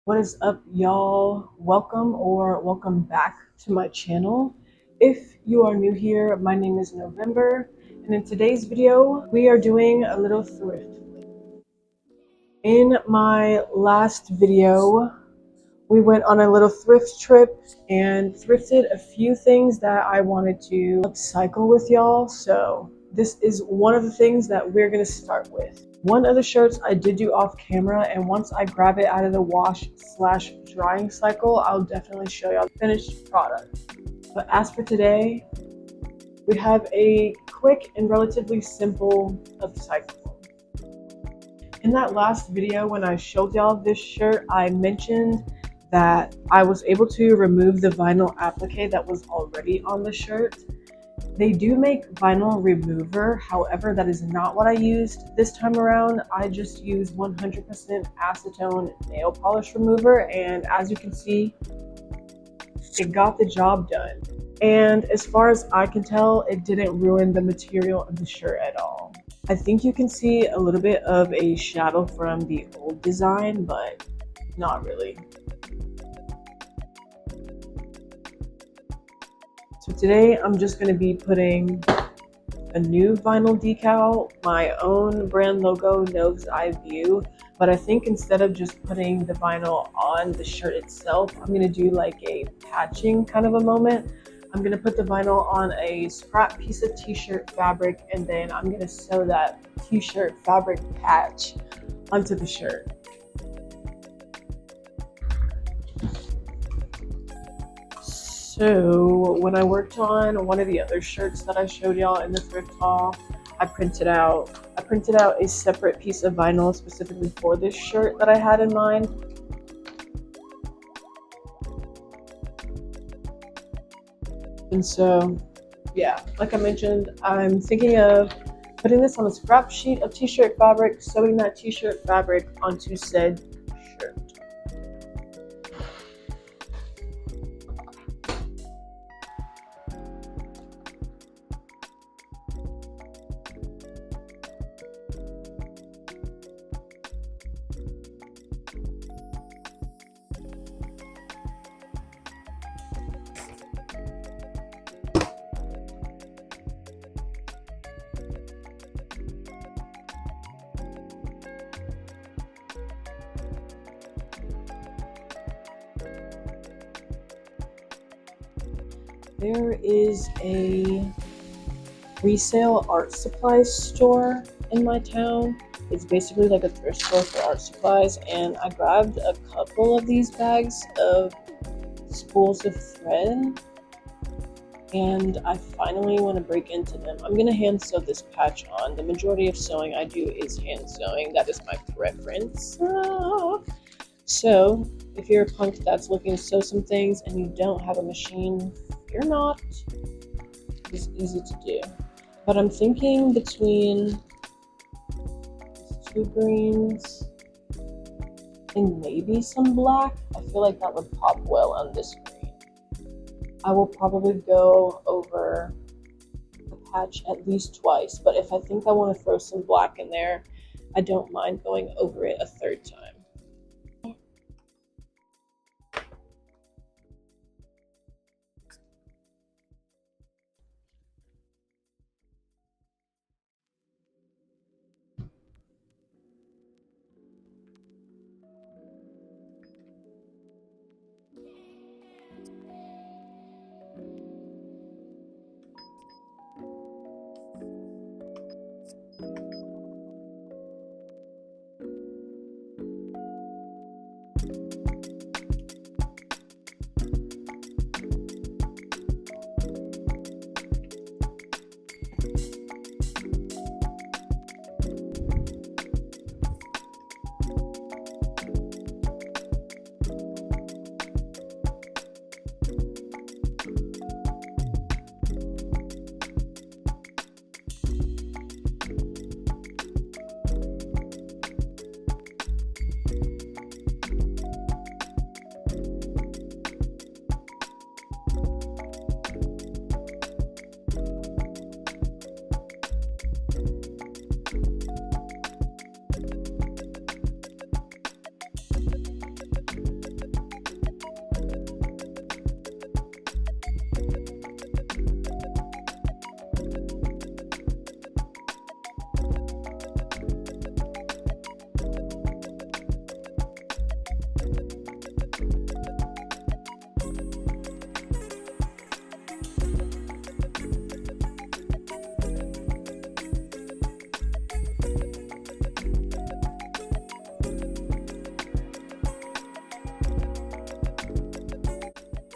What is up, y'all? Welcome back to my channel. If you are new here, my name is November, and in today's video, we are doing a little thrift. In my last video, we went on a little thrift trip and thrifted a few things that I wanted to upcycle with y'all. So this is one of the things that we're going to start with. One of the shirts I did do off camera, and once I grab it out of the wash/drying cycle, I'll definitely show y'all the finished product. But as for today, we have a quick and relatively simple upcycle. In that last video, when I showed y'all this shirt, I mentioned that I was able to remove the vinyl applique that was already on the shirt. They do make vinyl remover, however, that is not what I used this time around. I just used 100% acetone nail polish remover, and as you can see, it got the job done. And as far as I can tell, it didn't ruin the material of the shirt at all. I think you can see a little bit of a shadow from the old design, but not really. So today I'm just going to be putting a new vinyl decal, my own brand logo, Nove's Eye View, but I think instead of just putting the vinyl on the shirt itself, I'm going to do like a patching kind of a moment. I'm going to put the vinyl on a scrap piece of t-shirt fabric, and then I'm going to sew that t-shirt fabric patch onto the shirt. So when I worked on one of the other shirts that I showed y'all in the thrift haul, I printed out a separate piece of vinyl specifically for this shirt that I had in mind. And so, yeah, like I mentioned, I'm thinking of putting this on a scrap sheet of t-shirt fabric, sewing that t-shirt fabric onto said shirt. There is a resale art supplies store in my town. It's basically like a thrift store for art supplies, and I grabbed a couple of these bags of spools of thread, and I finally want to break into them. I'm going to hand sew this patch on. The majority of sewing I do is hand sewing. That is my preference. So if you're a punk that's looking to sew some things and you don't have a machine, fear not. It's easy to do. But I'm thinking between these two greens and maybe some black. I feel like that would pop well on this green. I will probably go over the patch at least twice, but if I think I want to throw some black in there, I don't mind going over it a third time.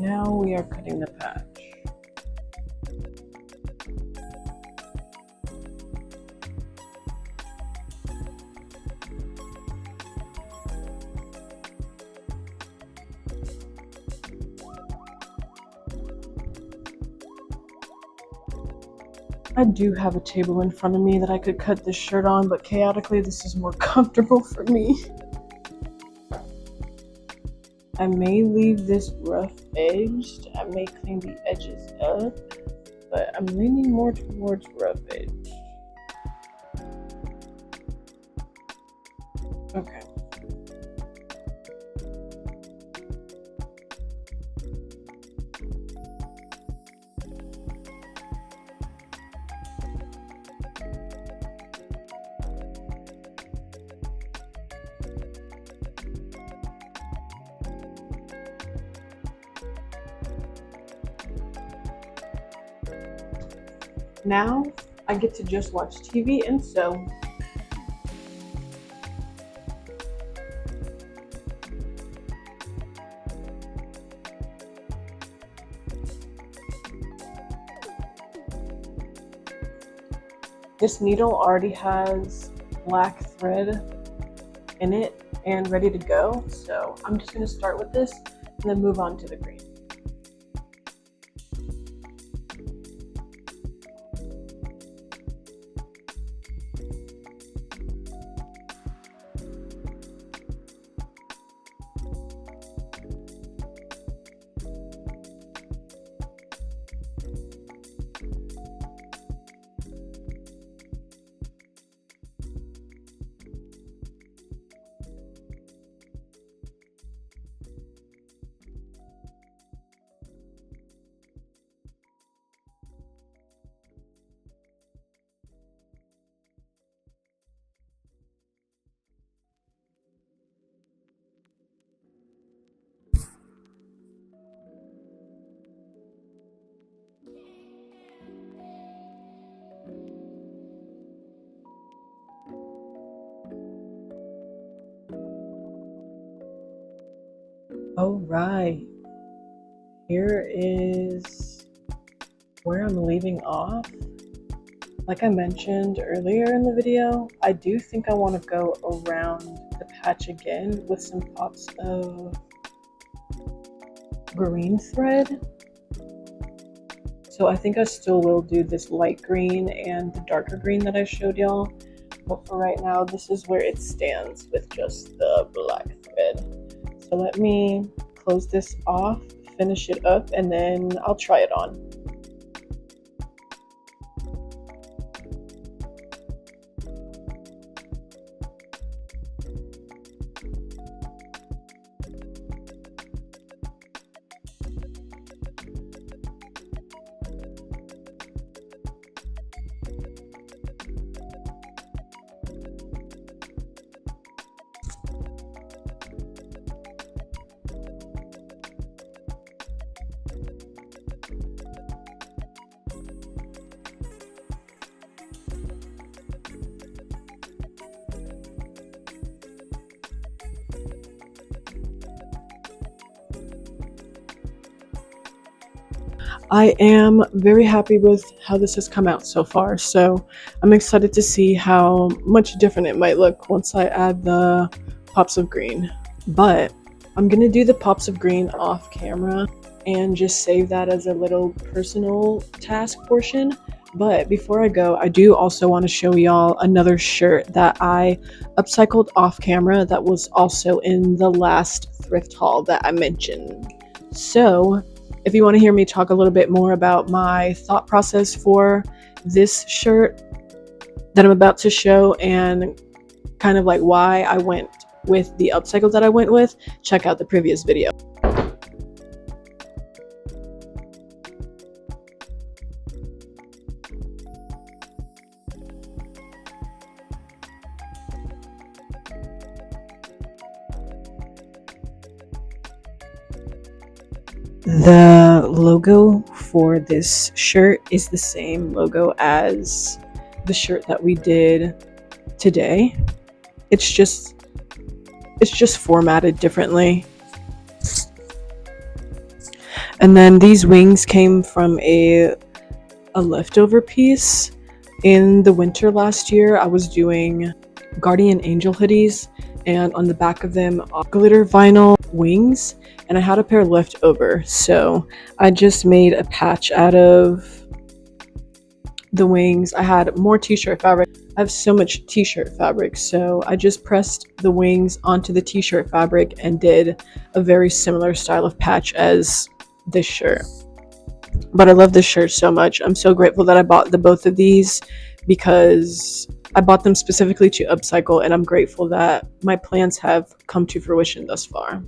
Now we are cutting the patch. I do have a table in front of me that I could cut this shirt on, but chaotically this is more comfortable for me. I may leave this rough edged. I may clean the edges up, but I'm leaning more towards rough edge. Okay. Now I get to just watch TV and sew. This needle already has black thread in it and ready to go, so I'm just going to start with this and then move on to the green. All right, here is where I'm leaving off. Like I mentioned earlier in the video, I do think I want to go around the patch again with some pops of green thread. So I think I still will do this light green and the darker green that I showed y'all. But for right now, this is where it stands with just the black thread. So let me close this off, finish it up, and then I'll try it on. I am very happy with how this has come out so far, so I'm excited to see how much different it might look once I add the pops of green. But I'm gonna do the pops of green off camera and just save that as a little personal task portion. But before I go, I do also want to show y'all another shirt that I upcycled off camera that was also in the last thrift haul that I mentioned. So if you want to hear me talk a little bit more about my thought process for this shirt that I'm about to show and kind of like why I went with the upcycle that I went with, check out the previous video. The logo for this shirt is the same logo as the shirt that we did today. It's just formatted differently. And then these wings came from a leftover piece. In the winter last year, I was doing guardian angel hoodies, and on the back of them are glitter vinyl wings, and I had a pair left over, so I just made a patch out of the wings. I had more t-shirt fabric. I have so much t-shirt fabric, so I just pressed the wings onto the t-shirt fabric and did a very similar style of patch as this shirt. But I love this shirt so much. I'm so grateful that I bought the both of these because I bought them specifically to upcycle, and I'm grateful that my plans have come to fruition thus far.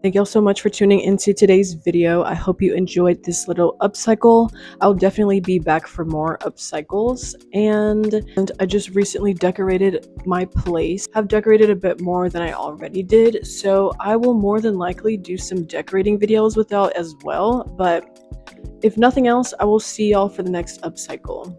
Thank y'all so much for tuning into today's video. I hope you enjoyed this little upcycle. I'll definitely be back for more upcycles. And I just recently decorated my place. I've decorated a bit more than I already did, so I will more than likely do some decorating videos with y'all as well. But if nothing else, I will see y'all for the next upcycle.